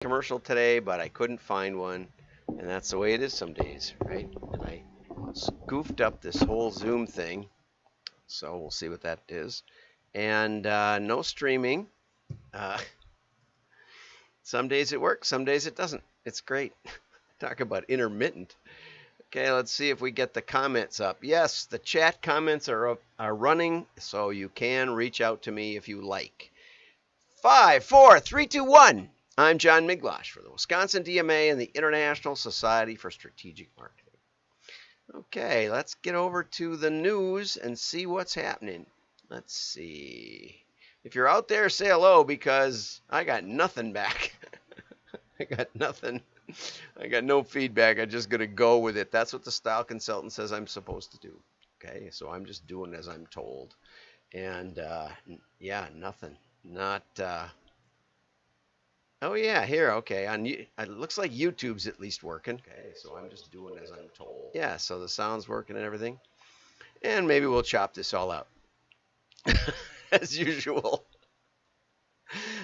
commercial today, but I couldn't find one, and that's the way it is some days, right? And I goofed up this whole Zoom thing, so we'll see what that is. And no streaming. Uh, some days it works, some days it doesn't. It's great. Talk about intermittent. Okay, let's see if we get the comments up. Yes, the chat comments are running, so you can reach out to me if you like. 5, 4, 3, 2, 1. I'm John Miglosh for the Wisconsin DMA and the International Society for Strategic Marketing. Okay, let's get over to the news and see what's happening. Let's see. If you're out there, say hello because I got nothing back. I got nothing. I got no feedback. I'm just going to go with it. That's what the style consultant says I'm supposed to do. Okay, so I'm just doing as I'm told. And yeah, nothing. Not. Oh yeah, here. Okay, on it looks like YouTube's at least working. Okay, so I'm just doing as I'm told. Yeah, so the sound's working and everything. And maybe we'll chop this all out as usual.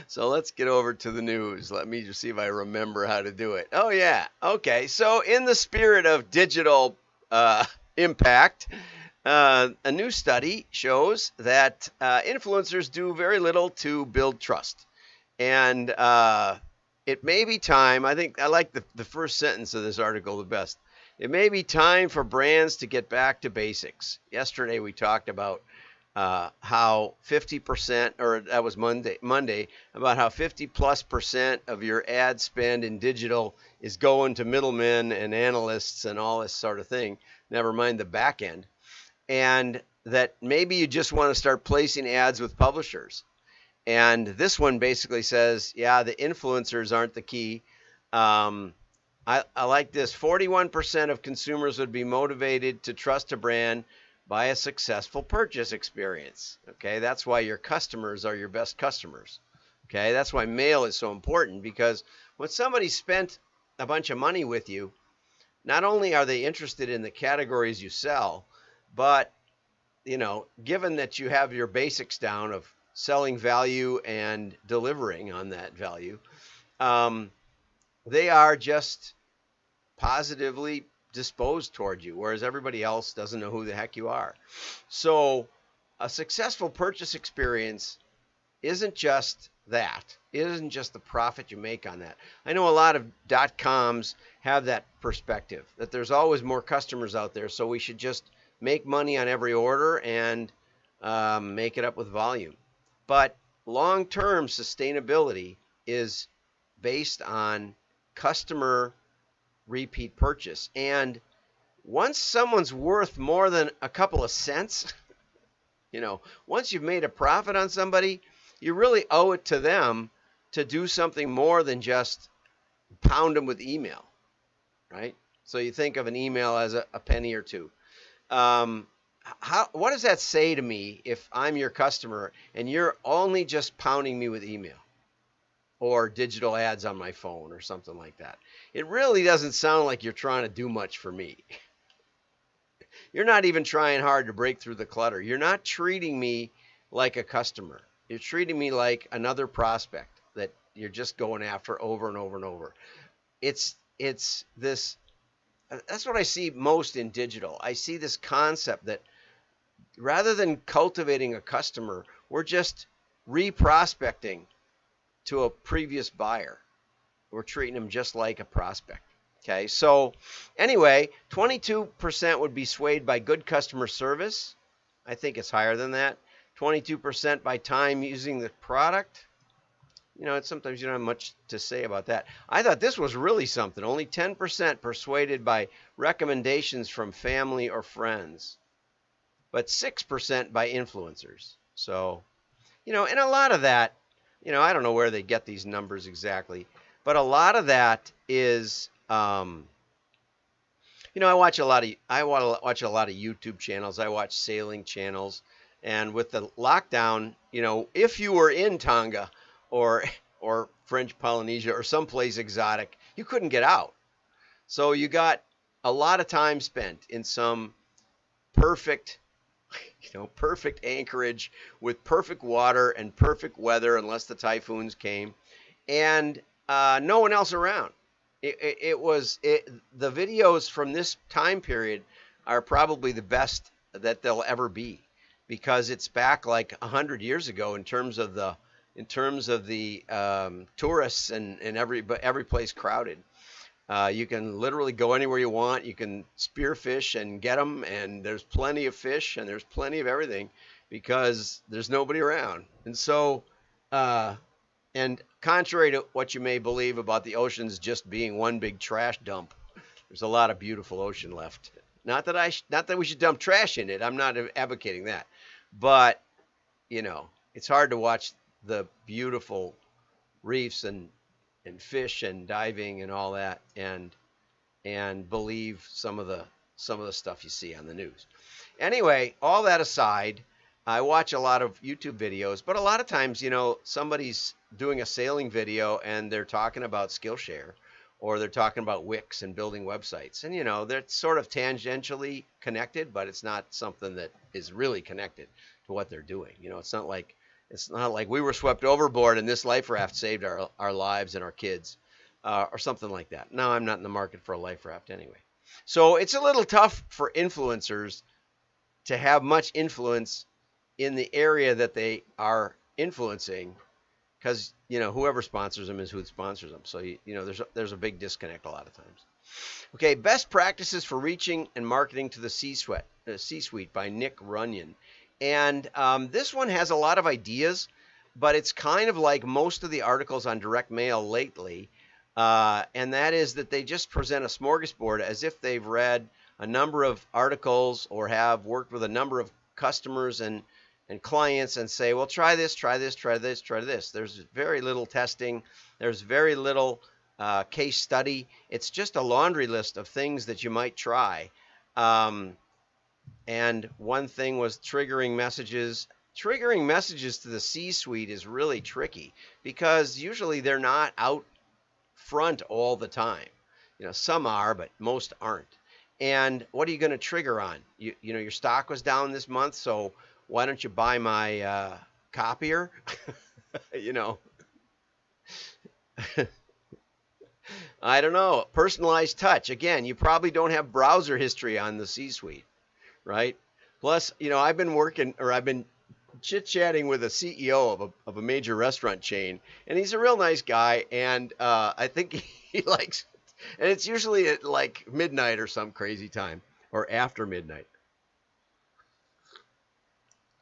So let's get over to the news. Let me just see if I remember how to do it. Oh yeah. Okay. So in the spirit of digital impact, a new study shows that influencers do very little to build trust. And it may be time, I think I like the first sentence of this article the best. It may be time for brands to get back to basics. Yesterday we talked about how 50%, or that was Monday, about how 50+% of your ad spend in digital is going to middlemen and analysts and all this sort of thing, never mind the back end. And that maybe you just want to start placing ads with publishers. And this one basically says, yeah, the influencers aren't the key. I like this. 41% of consumers would be motivated to trust a brand by a successful purchase experience. Okay, that's why your customers are your best customers. Okay, that's why mail is so important, because when somebody spent a bunch of money with you, not only are they interested in the categories you sell, but given that you have your basics down of selling value and delivering on that value, they are just positively disposed toward you, whereas everybody else doesn't know who the heck you are. So a successful purchase experience isn't just that. It isn't just the profit you make on that. I know a lot of .coms have that perspective, that there's always more customers out there, so we should just make money on every order and make it up with volume. But long-term sustainability is based on customer repeat purchase. And once someone's worth more than a couple of cents, once you've made a profit on somebody, you really owe it to them to do something more than just pound them with email, right? So you think of an email as a penny or two. What does that say to me if I'm your customer and you're only just pounding me with email or digital ads on my phone or something like that? It really doesn't sound like you're trying to do much for me. You're not even trying hard to break through the clutter. You're not treating me like a customer. You're treating me like another prospect that you're just going after over and over and over. It's this. That's what I see most in digital. I see this concept that rather than cultivating a customer, we're just re-prospecting to a previous buyer. We're treating them just like a prospect. Okay, so anyway, 22% would be swayed by good customer service. I think it's higher than that. 22% by time using the product. Sometimes you don't have much to say about that. I thought this was really something. Only 10% persuaded by recommendations from family or friends, but 6% by influencers. So, and a lot of that, I don't know where they get these numbers exactly, but a lot of that is, I watch a lot of YouTube channels. I watch sailing channels, and with the lockdown, if you were in Tonga or French Polynesia or someplace exotic, you couldn't get out. So you got a lot of time spent in some perfect anchorage with perfect water and perfect weather, unless the typhoons came. And no one else around. The videos from this time period are probably the best that they'll ever be, because it's back like 100 years ago in terms of the tourists and every place crowded. You can literally go anywhere you want. You can spearfish and get them, and there's plenty of fish and there's plenty of everything because there's nobody around. And so, uh, and contrary to what you may believe about the oceans just being one big trash dump, there's a lot of beautiful ocean left. Not that we should dump trash in it. I'm not advocating that, but it's hard to watch the beautiful reefs and fish and diving and all that and believe some of the stuff you see on the news. Anyway, all that aside, I watch a lot of YouTube videos, but a lot of times, somebody's doing a sailing video and they're talking about Skillshare, or they're talking about Wix and building websites. And they're sort of tangentially connected, but it's not something that is really connected to what they're doing. It's not like we were swept overboard and this life raft saved our lives and our kids, or something like that. No, I'm not in the market for a life raft anyway. So it's a little tough for influencers to have much influence in the area that they are influencing, because whoever sponsors them is who sponsors them. So there's a big disconnect a lot of times. Okay, best practices for reaching and marketing to the C-suite by Nick Runyon. And this one has a lot of ideas, but it's kind of like most of the articles on direct mail lately, and that is that they just present a smorgasbord as if they've read a number of articles or have worked with a number of customers and clients and say, well, try this, try this, try this, try this. There's very little testing. There's very little case study. It's just a laundry list of things that you might try. And one thing was triggering messages. Triggering messages to the C-suite is really tricky because usually they're not out front all the time. Some are, but most aren't. And what are you going to trigger on? Your stock was down this month, so why don't you buy my copier? I don't know. Personalized touch. Again, you probably don't have browser history on the C-suite, right? Plus, I've been chit-chatting with a CEO of a major restaurant chain, and he's a real nice guy, and I think he likes, and it's usually at like midnight or some crazy time, or after midnight.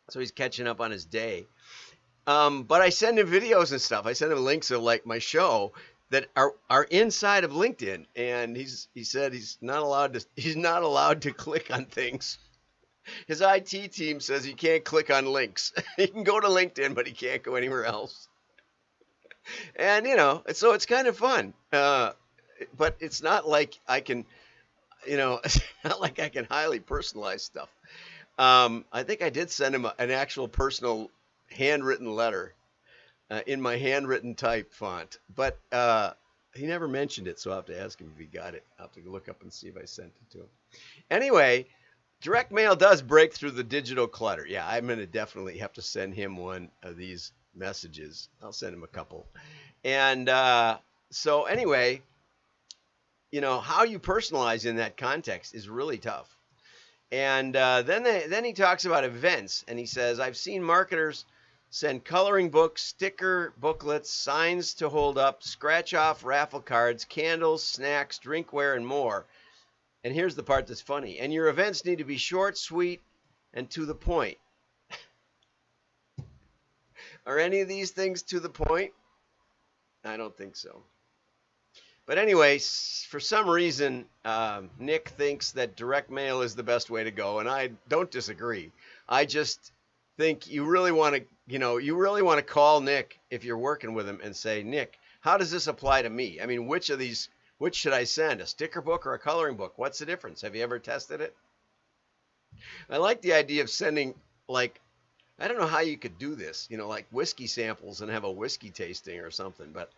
So he's catching up on his day. But I send him videos and stuff. I send him links of like my show that are inside of LinkedIn, and he said he's not allowed to click on things. His IT team says he can't click on links. He can go to LinkedIn, but he can't go anywhere else. And so it's kind of fun. But it's not like I can, it's not like I can highly personalize stuff. I think I did send him an actual personal handwritten letter in my handwritten type font, but he never mentioned it, so I'll have to ask him if he got it. I'll have to look up and see if I sent it to him. Anyway, direct mail does break through the digital clutter. Yeah, I'm going to definitely have to send him one of these messages. I'll send him a couple. And so anyway, how you personalize in that context is really tough. And then he talks about events, and he says, I've seen marketers send coloring books, sticker booklets, signs to hold up, scratch off raffle cards, candles, snacks, drinkware, and more. And here's the part that's funny. And your events need to be short, sweet, and to the point. Are any of these things to the point? I don't think so. But anyway, for some reason, Nick thinks that direct mail is the best way to go, and I don't disagree. I just think you really want to call Nick if you're working with him and say, Nick, how does this apply to me? I mean, which should I send, a sticker book or a coloring book? What's the difference? Have you ever tested it? I like the idea of sending, like, I don't know how you could do this, like whiskey samples and have a whiskey tasting or something, but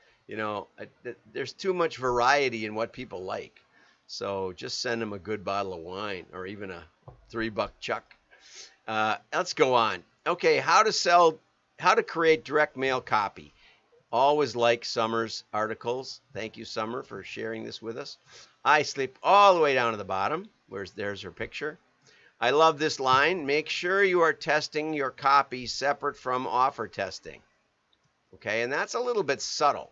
there's too much variety in what people like. So just send them a good bottle of wine or even a $3 chuck. Let's go on. Okay, how to create direct mail copy. Always like Summer's articles. Thank you, Summer, for sharing this with us. I sleep all the way down to the bottom. There's her picture. I love this line. Make sure you are testing your copy separate from offer testing. Okay, and that's a little bit subtle.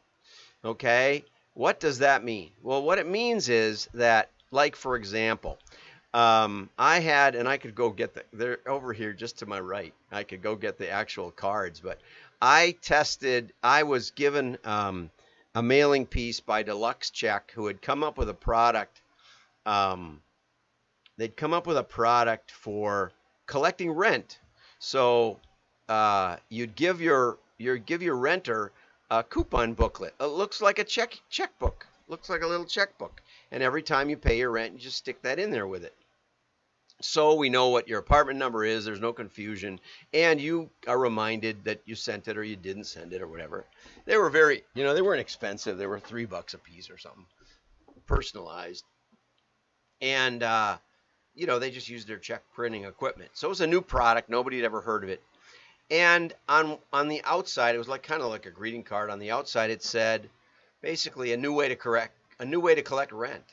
Okay, what does that mean? Well, what it means is that, like, for example, I had, and I could go get they're over here just to my right. I could go get the actual cards, but I was given a mailing piece by Deluxe Check, who had come up with a product. They'd come up with a product for collecting rent. So you'd give your renter a coupon booklet. It looks like a checkbook. Looks like a little checkbook. And every time you pay your rent, you just stick that in there with it. So we know what your apartment number is. There's no confusion. And you are reminded that you sent it or you didn't send it or whatever. They were very, they weren't expensive. They were $3 a piece or something. Personalized. And, they just used their check printing equipment. So it was a new product. Nobody had ever heard of it. And on the outside, it was kind of like a greeting card. On the outside, it said basically a new way to collect rent.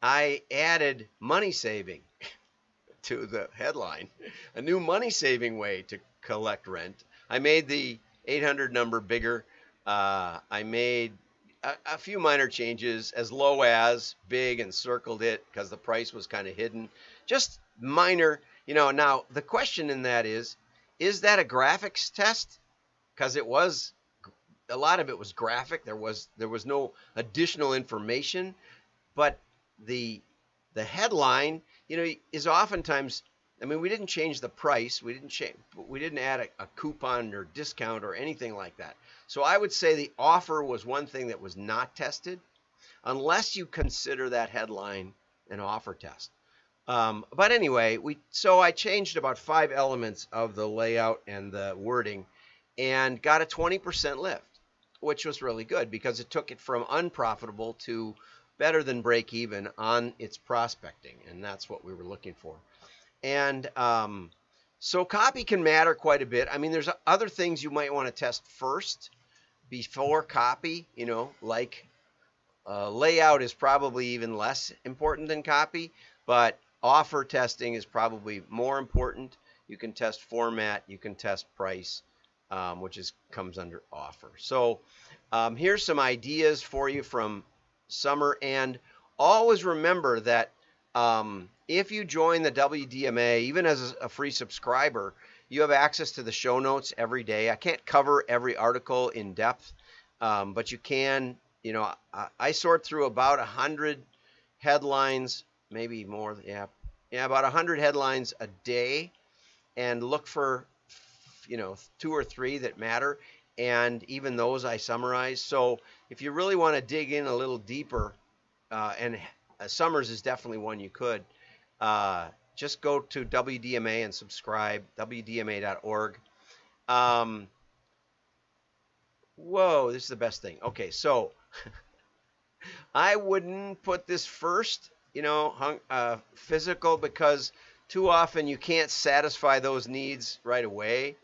I added money saving to the headline, a new money saving way to collect rent. I made the 800 number bigger. I made a few minor changes, as low as big, and circled it because the price was kind of hidden. Just minor, Now the question in that is that a graphics test? Because a lot of it was graphic. There was no additional information, but the headline, is oftentimes, we didn't change the price. We didn't add a coupon or discount or anything like that. So I would say the offer was one thing that was not tested, unless you consider that headline an offer test. But anyway, so I changed about 5 elements of the layout and the wording and got a 20% lift, which was really good because it took it from unprofitable to better than break even on its prospecting. And that's what we were looking for. And so copy can matter quite a bit. There's other things you might want to test first before copy, like layout is probably even less important than copy, but offer testing is probably more important. You can test format, you can test price, which comes under offer. So here's some ideas for you from Summer, and always remember that if you join the WDMA, even as a free subscriber, you have access to the show notes every day. I can't cover every article in depth, but you can. I sort through about 100 headlines, maybe more. Yeah, about 100 headlines a day, and look for 2 or 3 that matter. And even those I summarize. So if you really want to dig in a little deeper, and Summers is definitely one you could, just go to WDMA and subscribe, WDMA.org. Whoa, this is the best thing. Okay, so I wouldn't put this first, physical, because too often you can't satisfy those needs right away.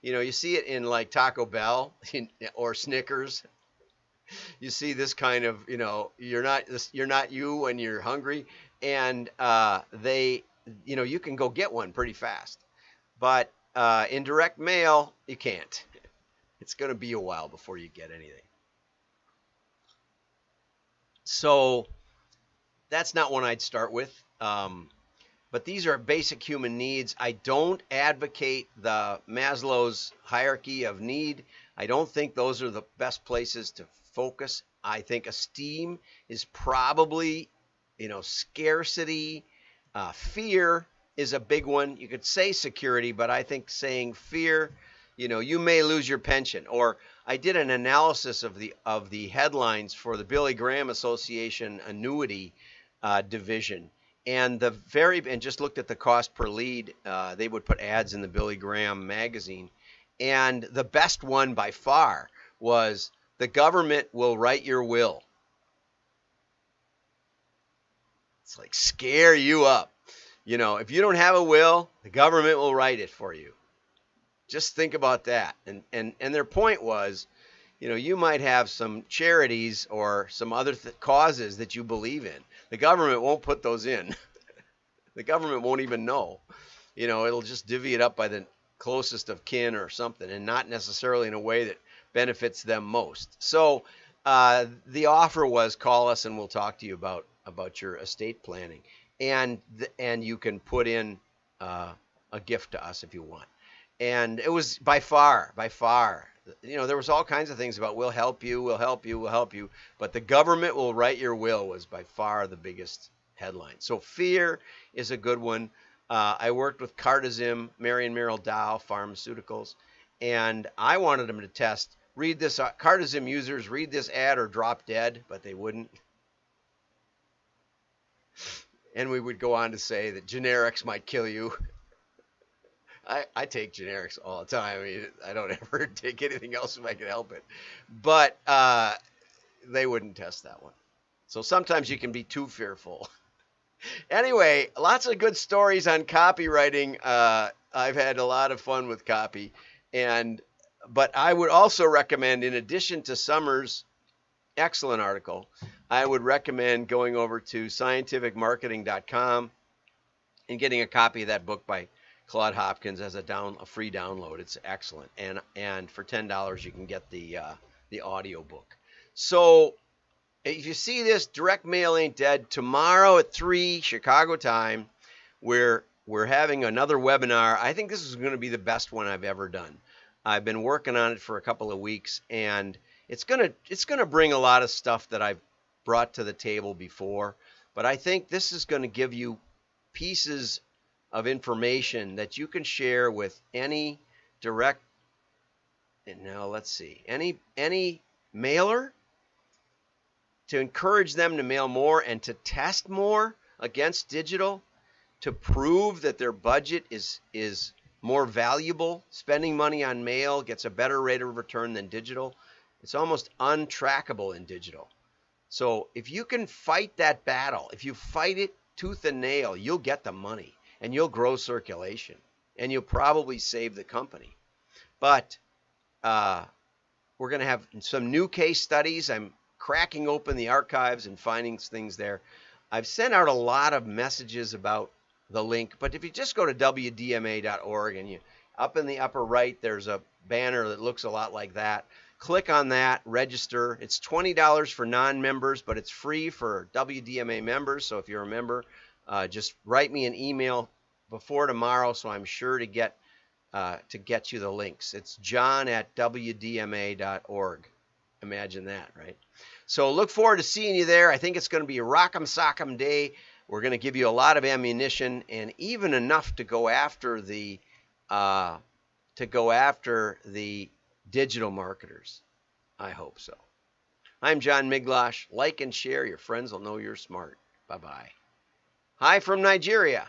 You see it in like Taco Bell or Snickers. You see this kind of, you're not you when you're hungry, and you can go get one pretty fast. But in direct mail, you can't. It's going to be a while before you get anything. So that's not one I'd start with. But these are basic human needs. I don't advocate the Maslow's hierarchy of need. I don't think those are the best places to focus. I think esteem is probably, scarcity. Fear is a big one. You could say security, but I think saying fear, you may lose your pension. Or I did an analysis of the headlines for the Billy Graham Association annuity division. And just looked at the cost per lead. They would put ads in the Billy Graham magazine. And the best one by far was, the government will write your will. It's like scare you up. If you don't have a will, the government will write it for you. Just think about that. And their point was, you might have some charities or some other causes that you believe in. The government won't put those in. The government won't even know. It'll just divvy it up by the closest of kin or something, and not necessarily in a way that benefits them most. So the offer was, call us and we'll talk to you about your estate planning, and you can put in a gift to us if you want. And it was by far, there was all kinds of things about we'll help you, but the government will write your will was by far the biggest headline. So fear is a good one. I worked with Cardizem, Mary and Merrill Dow Pharmaceuticals, and I wanted them to test, read this, Cardizem users, read this ad or drop dead, but they wouldn't. And we would go on to say that generics might kill you. I take generics all the time. I mean, I don't ever take anything else if I can help it. But they wouldn't test that one. So sometimes you can be too fearful. Anyway, lots of good stories on copywriting. I've had a lot of fun with copy. But I would also recommend, in addition to Summers' excellent article, I would recommend going over to scientificmarketing.com and getting a copy of that book by Claude Hopkins as a free download. It's excellent. And for $10 you can get the audio book. So if you see this, direct mail ain't dead. Tomorrow at 3 Chicago time, we're having another webinar. I think this is going to be the best one I've ever done. I've been working on it for a couple of weeks, and it's gonna bring a lot of stuff that I've brought to the table before. But I think this is going to give you pieces of information that you can share with any direct, and now let's see, any mailer, to encourage them to mail more and to test more against digital, to prove that their budget is more valuable. Spending money on mail gets a better rate of return than digital. It's almost untrackable in digital. So if you can fight that battle, if you fight it tooth and nail, you'll get the money and you'll grow circulation and you'll probably save the company. But we're going to have some new case studies. I'm cracking open the archives and finding things there. I've sent out a lot of messages about the link, but if you just go to wdma.org and up in the upper right, there's a banner that looks a lot like that. Click on that, register. It's $20 for non-members, but it's free for WDMA members. So if you're a member, just write me an email before tomorrow, so I'm sure to get you the links. It's john@wdma.org. Imagine that, right? So look forward to seeing you there. I think it's going to be a rock'em sock'em day. We're going to give you a lot of ammunition, and even enough to go after the digital marketers. I hope so. I'm John Miglosh. Like and share. Your friends will know you're smart. Bye-bye. Hi from Nigeria.